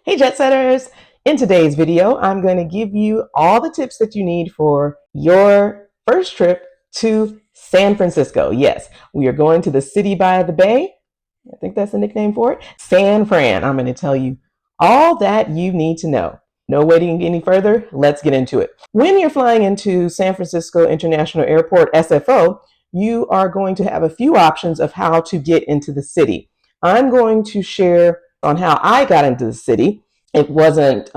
Hey Jet Setters! In today's video, I'm going to give you all the tips that you need for your first trip to San Francisco. Yes, we are going to the city by the bay. I think that's the nickname for it. San Fran. I'm going to tell you all that you need to know. No waiting any further. Let's get into it. When you're flying into San Francisco International Airport, SFO, you are going to have a few options of how to get into the city. I'm going to share on how I got into the city. It wasn't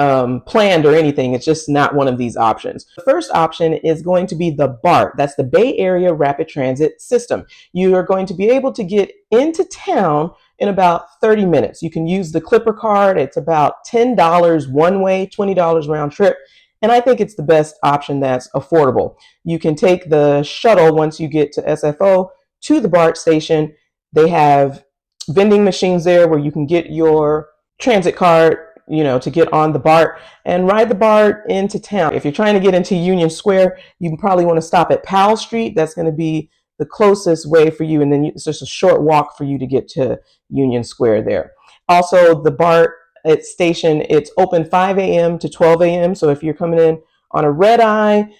planned or anything. It's just not one of these options. The first option is going to be the BART. That's the Bay Area Rapid Transit System. You are going to be able to get into town in about 30 minutes. You can use the Clipper card. It's about $10 one way, $20 round trip. And I think it's the best option that's affordable. You can take the shuttle once you get to SFO to the BART station. They have vending machines there where you can get your transit card, to get on the BART and ride the BART into town. If you're trying to get into Union Square, you probably want to stop at Powell Street. That's going to be the closest way for you. And then it's just a short walk for you to get to Union Square there. Also, the BART station, it's open 5 a.m. to 12 a.m. So if you're coming in on a red eye,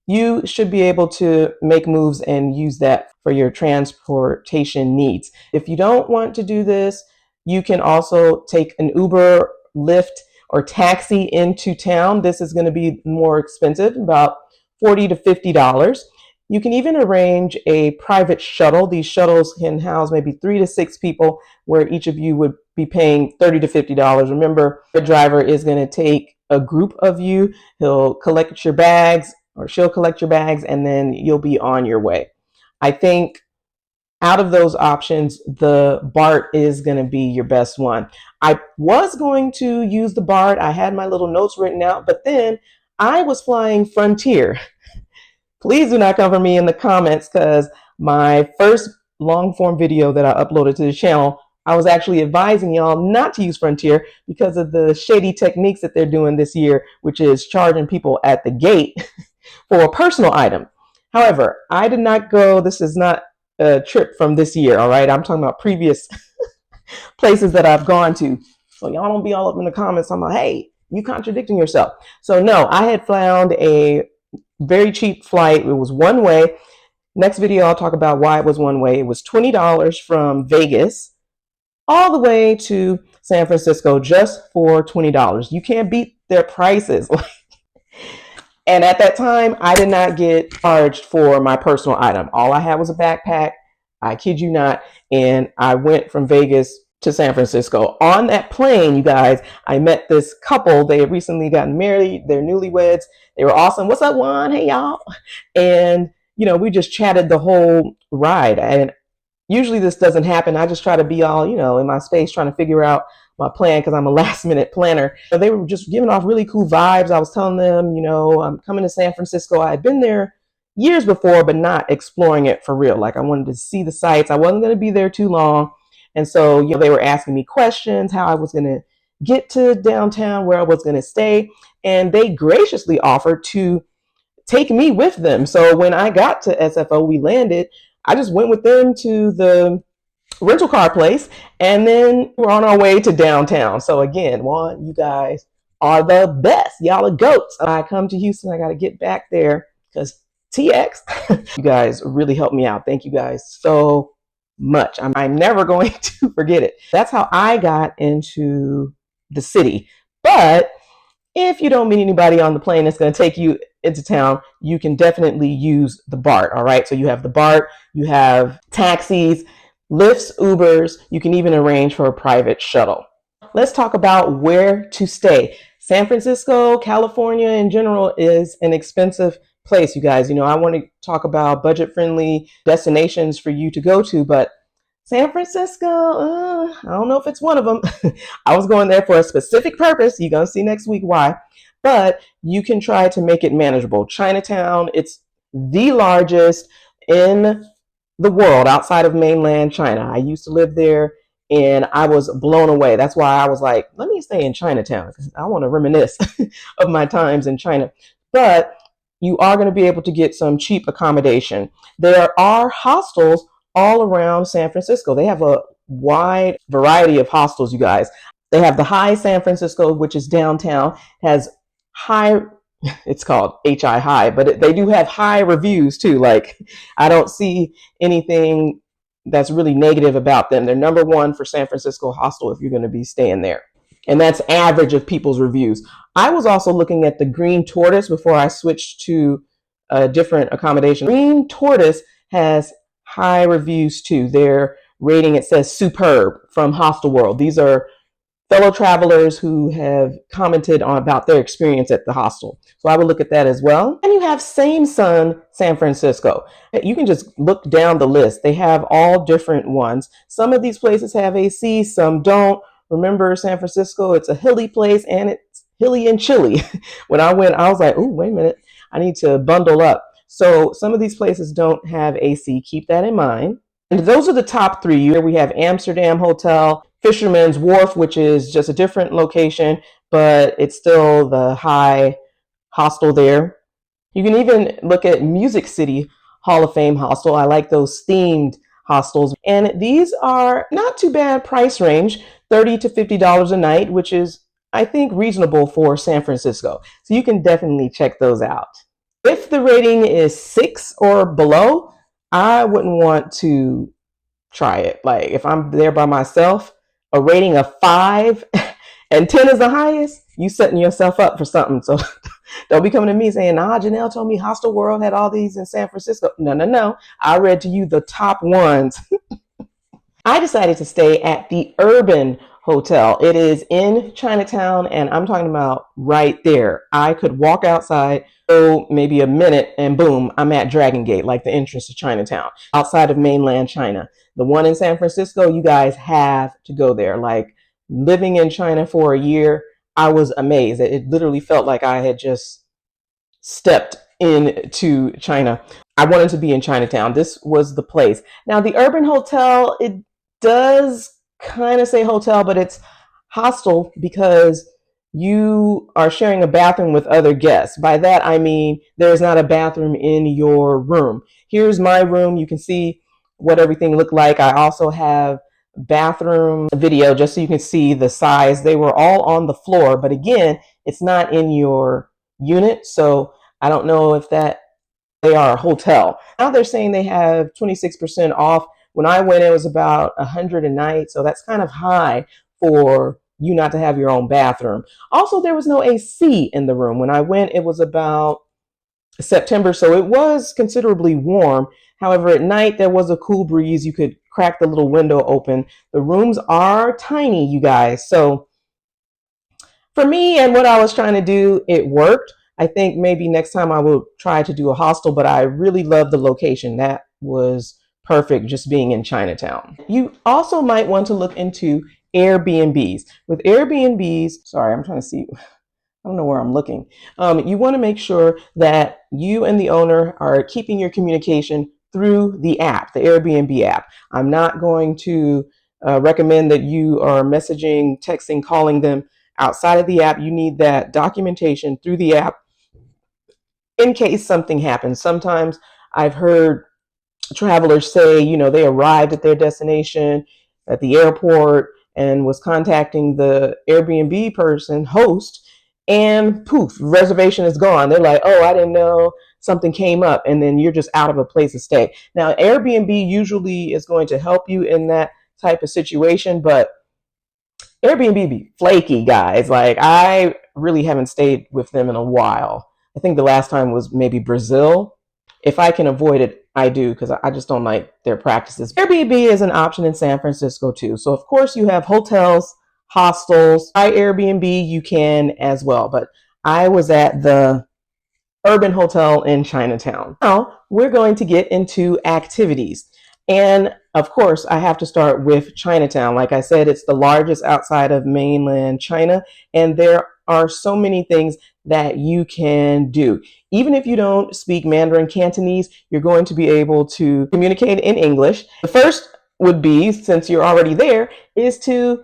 you should be able to make moves and use that for your transportation needs. If you don't want to do this, you can also take an Uber, Lyft, or taxi into town. This is going to be more expensive, about $40 to $50. You can even arrange a private shuttle. These shuttles can house maybe 3 to 6 people, where each of you would be paying $30 to $50. Remember, the driver is going to take a group of you. He'll collect your bags, or she'll collect your bags, and then you'll be on your way. I think out of those options, the BART is going to be your best one. I was going to use the BART. I had my little notes written out, but then I was flying Frontier. Please do not come for me in the comments, because my first long form video that I uploaded to the channel, I was actually advising y'all not to use Frontier because of the shady techniques that they're doing this year, which is charging people at the gate for a personal item. However, I did not go. This is not a trip from this year, all right? I'm talking about previous places that I've gone to. So y'all don't be all up in the comments. I'm like, hey, you contradicting yourself. So no, I had found a very cheap flight. It was one way. Next video, I'll talk about why it was one way. It was $20 from Vegas all the way to San Francisco just for $20. You can't beat their prices. And at that time, I did not get charged for my personal item. All I had was a backpack. I kid you not. And I went from Vegas to San Francisco. On that plane, you guys, I met this couple. They had recently gotten married. They're newlyweds. They were awesome. What's up, Juan? Hey, y'all. And, we just chatted the whole ride. And usually this doesn't happen. I just try to be all, in my space, trying to figure out my plan because I'm a last minute planner. So they were just giving off really cool vibes. I was telling them, I'm coming to San Francisco. I had been there years before, but not exploring it for real. Like, I wanted to see the sights. I wasn't going to be there too long. And so, they were asking me questions, how I was going to get to downtown, where I was going to stay. And they graciously offered to take me with them. So when I got to SFO, we landed. I just went with them to the rental car place, and then we're on our way to downtown. So again, Juan, you guys are the best. Y'all are goats. I come to Houston, I got to get back there because TX, you guys really helped me out. Thank you guys so much. I'm never going to forget it. That's how I got into the city. But if you don't meet anybody on the plane that's going to take you into town, you can definitely use the BART. All right. So you have the BART, you have taxis, Lyfts, Ubers. You can even arrange for a private shuttle. Let's talk about where to stay. San Francisco, California in general is an expensive place, you guys. I want to talk about budget-friendly destinations for you to go to, but San Francisco, I don't know if it's one of them. I was going there for a specific purpose. You're going to see next week why. But you can try to make it manageable. Chinatown, it's the largest in the world outside of mainland China. I used to live there and I was blown away. That's why I was like, let me stay in Chinatown because I want to reminisce of my times in China. But you are going to be able to get some cheap accommodation. There are hostels all around San Francisco. They have a wide variety of hostels, you guys. They have the High San Francisco, which is downtown, has high, it's called HI High, but they do have high reviews too. Like, I don't see anything that's really negative about them. They're number one for San Francisco hostel if you're going to be staying there. And that's average of people's reviews. I was also looking at the Green Tortoise before I switched to a different accommodation. Green Tortoise has high reviews too. Their rating, it says superb from Hostel World. These are fellow travelers who have commented on about their experience at the hostel. So I would look at that as well. And you have Same Sun San Francisco. You can just look down the list. They have all different ones. Some of these places have AC, some don't. Remember, San Francisco, it's a hilly place and it's hilly and chilly. When I went, I was like, oh, wait a minute, I need to bundle up. So some of these places don't have AC. Keep that in mind. And those are the top three. Here we have Amsterdam Hotel, Fisherman's Wharf, which is just a different location, but it's still the high hostel there. You can even look at Music City Hall of Fame hostel. I like those themed hostels. And these are not too bad price range, $30 to $50 a night, which is, I think, reasonable for San Francisco. So you can definitely check those out. If the rating is 6 or below, I wouldn't want to try it. Like, if I'm there by myself, a rating of 5 and 10 is the highest, you setting yourself up for something. So don't be coming to me saying, nah, Janelle told me Hostel World had all these in San Francisco. No. I read to you the top ones. I decided to stay at the Urban Hotel. It is in Chinatown, and I'm talking about right there. I could walk outside, go maybe a minute, and boom, I'm at Dragon Gate, like the entrance to Chinatown, outside of mainland China. The one in San Francisco, you guys have to go there. Like, living in China for a year, I was amazed. It literally felt like I had just stepped into China. I wanted to be in Chinatown. This was the place. Now, the Urban Hotel, it does kind of say hotel, but it's hostel because you are sharing a bathroom with other guests. By that, I mean there's not a bathroom in your room. Here's my room. You can see what everything looked like. I also have bathroom video just so you can see the size. They were all on the floor, but again, it's not in your unit. So I don't know if that they are a hotel. Now they're saying they have 26% off. When I went, it was about $100 a night. So that's kind of high for you not to have your own bathroom. Also, there was no AC in the room. When I went, it was about September, so it was considerably warm. However, at night, there was a cool breeze. You could crack the little window open. The rooms are tiny, you guys. So for me and what I was trying to do, it worked. I think maybe next time I will try to do a hostel, but I really love the location. That was perfect, just being in Chinatown. You also might want to look into Airbnbs. With Airbnbs, sorry, I'm trying to see. I don't know where I'm looking. You want to make sure that you and the owner are keeping your communication through the app, the Airbnb app. I'm not going to recommend that you are messaging, texting, calling them outside of the app. You need that documentation through the app in case something happens. Sometimes I've heard travelers say, they arrived at their destination at the airport and was contacting the Airbnb host, and poof, reservation is gone. They're like, oh, I didn't know something came up, and then you're just out of a place to stay. Now, Airbnb usually is going to help you in that type of situation, but Airbnb be flaky, guys. Like, I really haven't stayed with them in a while. I think the last time was maybe Brazil. If I can avoid it, I do, because I just don't like their practices. Airbnb is an option in San Francisco too. So of course you have hotels, hostels. By Airbnb, you can as well. But I was at the Urban Hotel in Chinatown. Now we're going to get into activities. And of course, I have to start with Chinatown. Like I said, it's the largest outside of mainland China, and there are so many things that you can do. Even if you don't speak Mandarin Cantonese, you're going to be able to communicate in English. The first would be, since you're already there, is to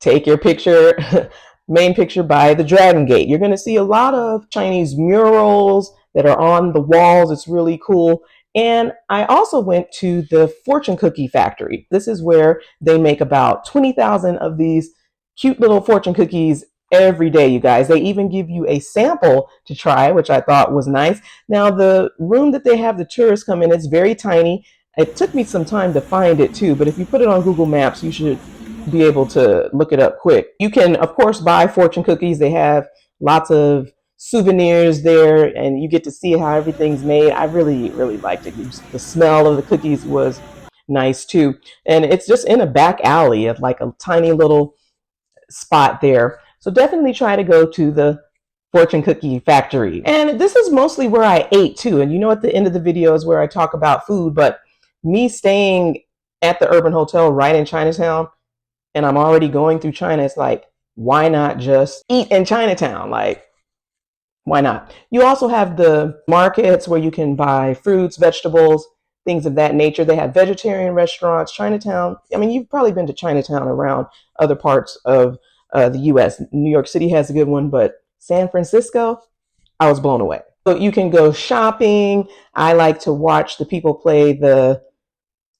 take your picture, main picture by the Dragon Gate. You're going to see a lot of Chinese murals that are on the walls. It's really cool. And I also went to the fortune cookie factory. This is where they make about 20,000 of these cute little fortune cookies every day, you guys. They even give you a sample to try, which I thought was nice. Now, the room that they have the tourists come in, it's very tiny. It took me some time to find it too, but if you put it on Google Maps, you should be able to look it up quick. You can, of course, buy fortune cookies. They have lots of souvenirs there, and you get to see how everything's made. I really, really liked it. The smell of the cookies was nice too. And it's just in a back alley of like a tiny little spot there. So definitely try to go to the Fortune Cookie Factory. And this is mostly where I ate too. And you know, at the end of the video is where I talk about food, but me staying at the Urban Hotel right in Chinatown, and I'm already going through China, it's like, why not just eat in Chinatown? Like, why not? You also have the markets where you can buy fruits, vegetables, things of that nature. They have vegetarian restaurants. Chinatown, I mean, you've probably been to Chinatown around other parts of the US. New York City has a good one, but San Francisco, I was blown away. So you can go shopping. I like to watch the people play the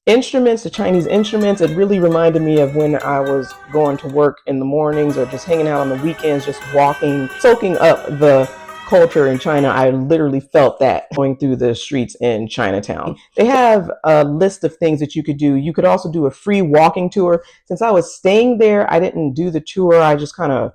instruments, the Chinese instruments. It really reminded me of when I was going to work in the mornings or just hanging out on the weekends, just walking, soaking up the culture in China. I literally felt that going through the streets in Chinatown. They have a list of things that you could do. You could also do a free walking tour. Since I was staying there, I didn't do the tour. I just kind of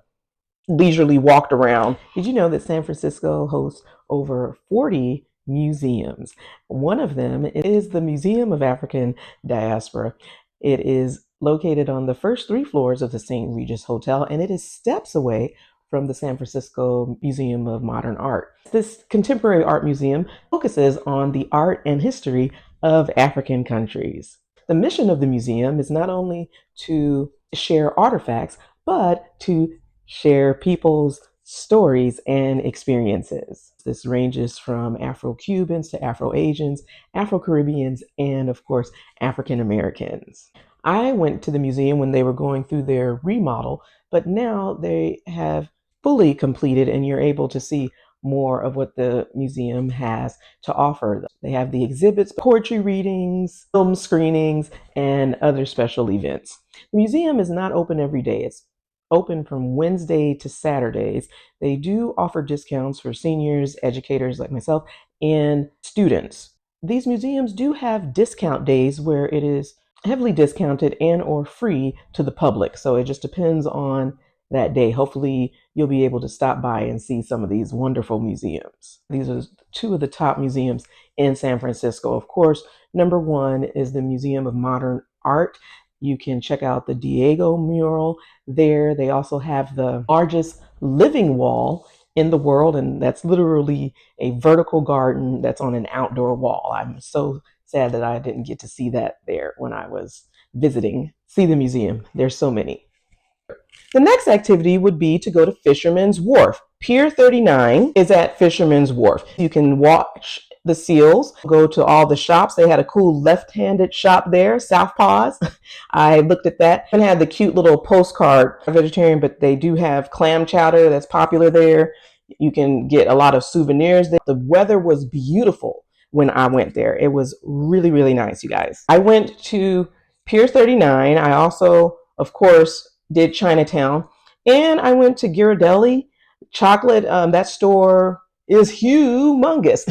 leisurely walked around. Did you know that San Francisco hosts over 40 museums? One of them is the Museum of African Diaspora. It is located on the first 3 floors of the St. Regis Hotel, and it is steps away from the San Francisco Museum of Modern Art. This contemporary art museum focuses on the art and history of African countries. The mission of the museum is not only to share artifacts, but to share people's stories and experiences. This ranges from Afro-Cubans to Afro-Asians, Afro-Caribbeans, and of course, African Americans. I went to the museum when they were going through their remodel, but now they have fully completed and you're able to see more of what the museum has to offer. They have the exhibits, poetry readings, film screenings, and other special events. The museum is not open every day. It's open from Wednesday to Saturdays. They do offer discounts for seniors, educators like myself, and students. These museums do have discount days where it is heavily discounted and or free to the public. So it just depends on that day. Hopefully you'll be able to stop by and see some of these wonderful museums. These are 2 of the top museums in San Francisco. Of course, number 1 is the Museum of Modern Art. You can check out the Diego mural there. They also have the largest living wall in the world, and that's literally a vertical garden that's on an outdoor wall. I'm so sad that I didn't get to see that there when I was visiting. See the museum. There's so many. The next activity would be to go to Fisherman's Wharf. Pier 39 is at Fisherman's Wharf. You can watch the seals, go to all the shops. They had a cool left-handed shop there, Southpaws. I looked at that and had the cute little postcard, vegetarian, but they do have clam chowder that's popular there. You can get a lot of souvenirs there. The weather was beautiful when I went there. It was really, really nice, you guys. I went to Pier 39. I also, of course, did Chinatown, and I went to Ghirardelli chocolate. That store is humongous.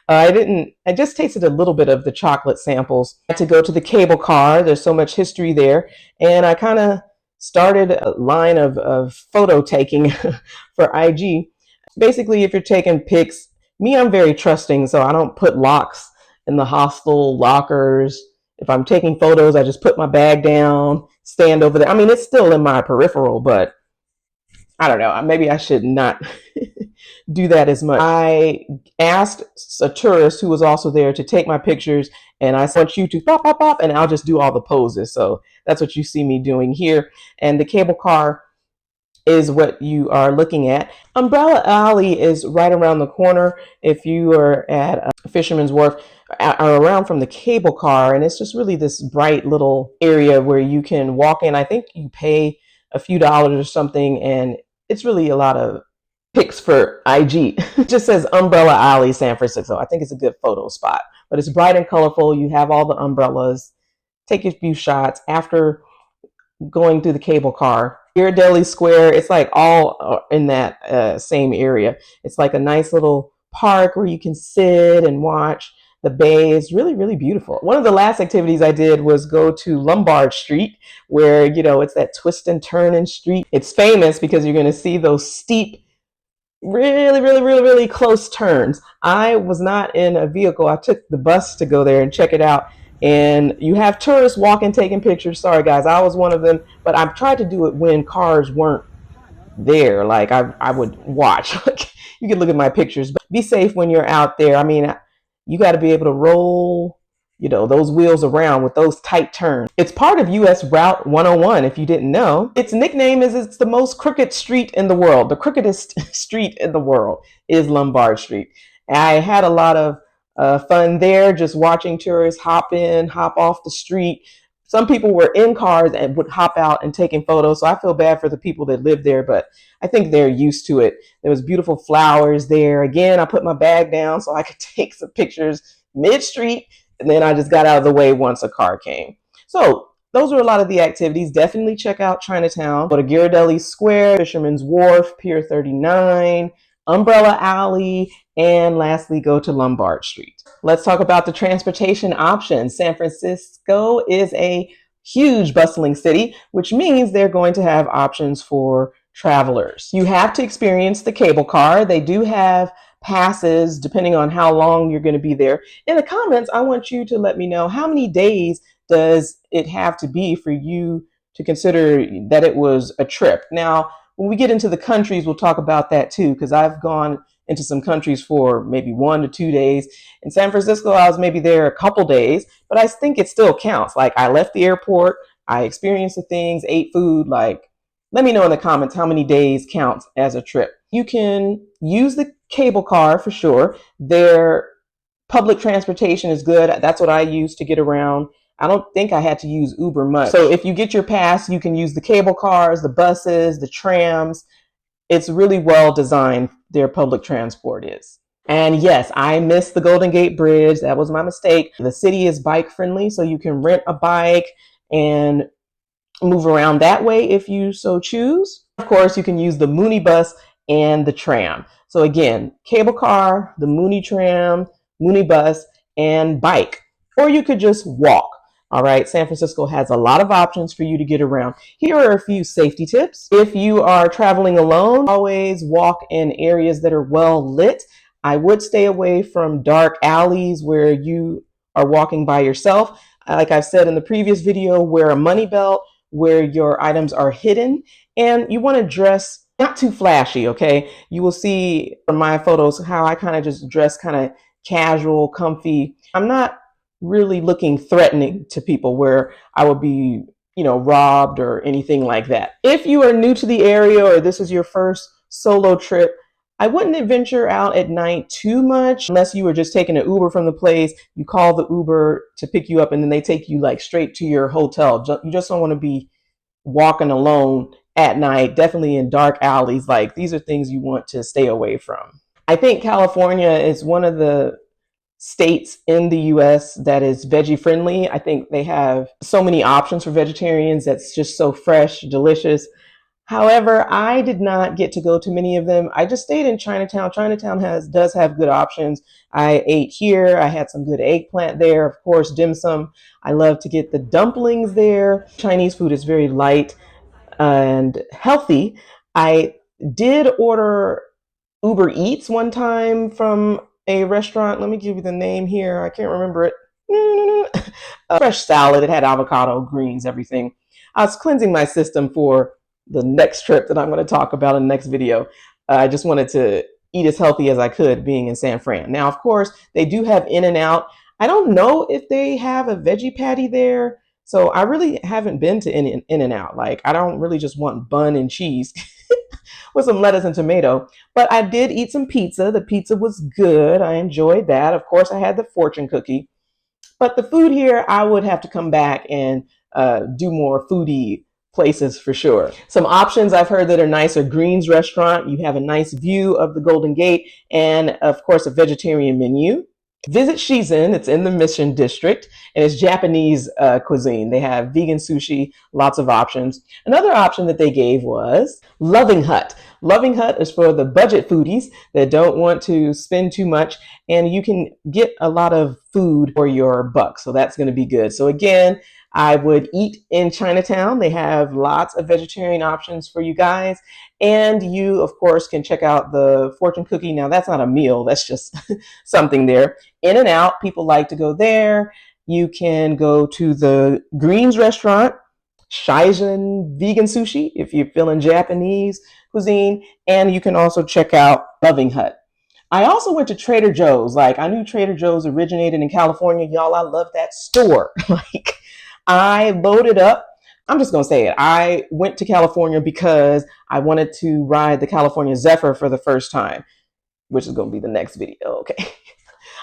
I just tasted a little bit of the chocolate samples. I had to go to the cable car. There's so much history there. And I kind of started a line of photo taking for IG. Basically, if you're taking pics, I'm very trusting, so I don't put locks in the hostel lockers. If I'm taking photos, I just put my bag down, stand over there. I mean, it's still in my peripheral, but I don't know. Maybe I should not do that as much. I asked a tourist who was also there to take my pictures, and I want you to pop, pop, pop, and I'll just do all the poses. So that's what you see me doing here. And the cable car is what you are looking at. Umbrella Alley is right around the corner if you are at Fisherman's Wharf, or around from the cable car, and it's just really this bright little area where you can walk in. I think you pay a few dollars or something, and it's really a lot of pics for IG. It just says Umbrella Alley, San Francisco. I think it's a good photo spot, but it's bright and colorful. You have all the umbrellas. Take a few shots after going through the cable car. Ghirardelli Square, it's like all in that same area. It's like a nice little park where you can sit and watch the bay. Is really, really beautiful. One of the last activities I did was go to Lombard Street, where, you know, it's that twist and turn in street. It's famous because you're going to see those steep, really, really, really, really close turns. I was not in a vehicle. I took the bus to go there and check it out. And you have tourists walking, taking pictures. Sorry, guys, I was one of them. But I tried to do it when cars weren't there. Like I would watch. You can look at my pictures, but be safe when you're out there. I mean, you got to be able to roll, you know, those wheels around with those tight turns. It's part of US Route 101, if you didn't know. Its nickname is it's the most crooked street in the world. The crookedest street in the world is Lombard Street. I had a lot of fun there, just watching tourists hop in, hop off the street. Some people were in cars and would hop out and taking photos. So I feel bad for the people that live there, but I think they're used to it. There was beautiful flowers there. Again, I put my bag down so I could take some pictures mid-street, and then I just got out of the way once a car came. So those are a lot of the activities. Definitely check out Chinatown. Go to Ghirardelli Square, Fisherman's Wharf, Pier 39, Umbrella Alley, and lastly, go to Lombard Street. Let's talk about the transportation options. San Francisco is a huge bustling city, which means they're going to have options for travelers. You have to experience the cable car. They do have passes depending on how long you're going to be there. In the comments, I want you to let me know how many days does it have to be for you to consider that it was a trip. Now, when we get into the countries, we'll talk about that too, because I've gone into some countries for maybe 1 to 2 days. In San Francisco, I was maybe there a couple days, but I think it still counts. Like, I left the airport, I experienced the things, ate food. Like, let me know in the comments how many days counts as a trip. You can use the cable car for sure. Their public transportation is good. That's what I use to get around. I don't think I had to use Uber much. So if you get your pass, you can use the cable cars, the buses, the trams. It's really well designed, their public transport is. And yes, I missed the Golden Gate Bridge. That was my mistake. The city is bike friendly, so you can rent a bike and move around that way if you so choose. Of course, you can use the Mooney bus and the tram. So again, cable car, the Mooney tram, Mooney bus, and bike. Or you could just walk. All right, San Francisco has a lot of options for you to get around. Here are a few safety tips. If you are traveling alone, always walk in areas that are well lit. I would stay away from dark alleys where you are walking by yourself. Like I've said in the previous video, wear a money belt where your items are hidden, and you want to dress not too flashy, okay? You will see from my photos how I kind of just dress kind of casual, comfy. I'm not really looking threatening to people where I would be, you know, robbed or anything like that. If you are new to the area or this is your first solo trip, I wouldn't venture out at night too much unless you were just taking an Uber from the place. You call the Uber to pick you up and then they take you like straight to your hotel. You just don't want to be walking alone at night, definitely in dark alleys. Like, these are things you want to stay away from. I think California is one of the states in the US that is veggie friendly. I think they have so many options for vegetarians that's just so fresh, delicious. However, I did not get to go to many of them. I just stayed in Chinatown. Chinatown does have good options. I ate here. I had some good eggplant there. Of course, dim sum. I love to get the dumplings there. Chinese food is very light and healthy. I did order Uber Eats one time from a restaurant. Let me give you the name here. I can't remember it. A fresh salad. It had avocado, greens, everything. I was cleansing my system for the next trip that I'm going to talk about in the next video. I just wanted to eat as healthy as I could being in San Fran. Now, of course, they do have In-N-Out. I don't know if they have a veggie patty there. So I really haven't been to In-N-Out. Like, I don't really just want bun and cheese with some lettuce and tomato. But I did eat some pizza. The pizza was good. I enjoyed that. Of course, I had the fortune cookie. But the food here, I would have to come back and do more foodie places for sure. Some options I've heard that are nice are Green's Restaurant. You have a nice view of the Golden Gate and, of course, a vegetarian menu. Visit Shizen. It's in the Mission District, and it's Japanese cuisine. They have vegan sushi, lots of options. Another option that they gave was Loving Hut. Loving Hut is for the budget foodies that don't want to spend too much, and you can get a lot of food for your buck. So that's going to be good. So again, I would eat in Chinatown. They have lots of vegetarian options for you guys. And you, of course, can check out the fortune cookie. Now, that's not a meal, that's just something there. In and Out, people like to go there. You can go to the Greens restaurant, Shizen vegan sushi, if you're feeling Japanese cuisine. And you can also check out Loving Hut. I also went to Trader Joe's. Like, I knew Trader Joe's originated in California. Y'all, I love that store. Like, I loaded up. I'm just going to say it. I went to California because I wanted to ride the California Zephyr for the first time, which is going to be the next video. Okay.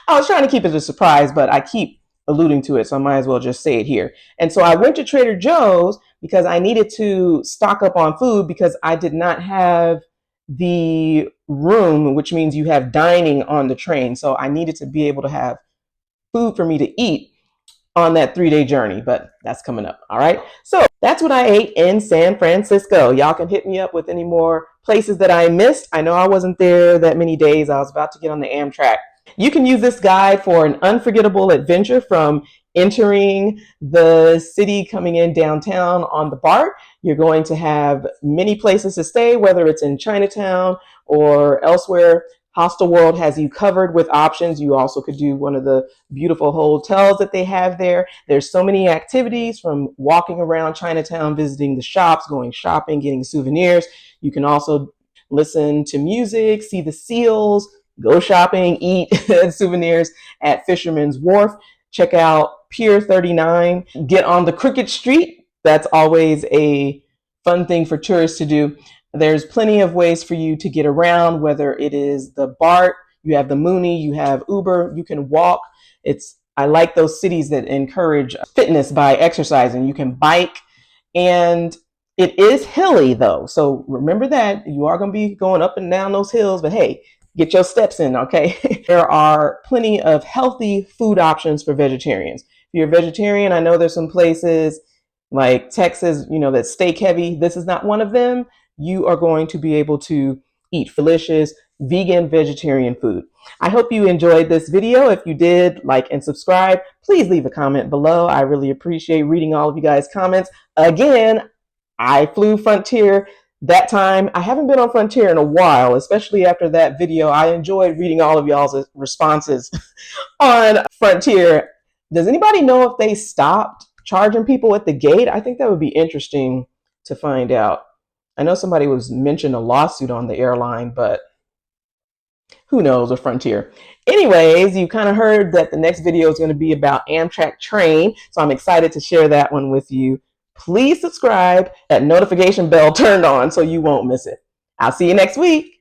I was trying to keep it a surprise, but I keep alluding to it, so I might as well just say it here. And so I went to Trader Joe's because I needed to stock up on food because I did not have the room, which means you have dining on the train. So I needed to be able to have food for me to eat on that 3-day journey, but that's coming up. All right. So that's what I ate in San Francisco. Y'all can hit me up with any more places that I missed. I know I wasn't there that many days. I was about to get on the Amtrak. You can use this guide for an unforgettable adventure from entering the city, coming in downtown on the BART. You're going to have many places to stay, whether it's in Chinatown or elsewhere. Hostel World has you covered with options. You also could do one of the beautiful hotels that they have there. There's so many activities, from walking around Chinatown, visiting the shops, going shopping, getting souvenirs. You can also listen to music, see the seals, go shopping, eat souvenirs at Fisherman's Wharf. Check out Pier 39. Get on the Crooked Street. That's always a fun thing for tourists to do. There's plenty of ways for you to get around, whether it is the BART, you have the Mooney, you have Uber, you can walk. I like those cities that encourage fitness by exercising. You can bike, and it is hilly though. So remember that you are going to be going up and down those hills, but hey, get your steps in, okay? There are plenty of healthy food options for vegetarians. If you're a vegetarian, I know there's some places like Texas, that's steak heavy. This is not one of them. You are going to be able to eat delicious vegan, vegetarian food. I hope you enjoyed this video. If you did, like and subscribe. Please leave a comment below. I really appreciate reading all of you guys' comments. Again, I flew Frontier that time. I haven't been on Frontier in a while, especially after that video. I enjoyed reading all of y'all's responses on Frontier. Does anybody know if they stopped charging people at the gate? I think that would be interesting to find out. I know somebody was mentioned a lawsuit on the airline, but who knows with Frontier. Anyways, you kind of heard that the next video is going to be about Amtrak train, so I'm excited to share that one with you. Please subscribe, that notification bell turned on so you won't miss it. I'll see you next week.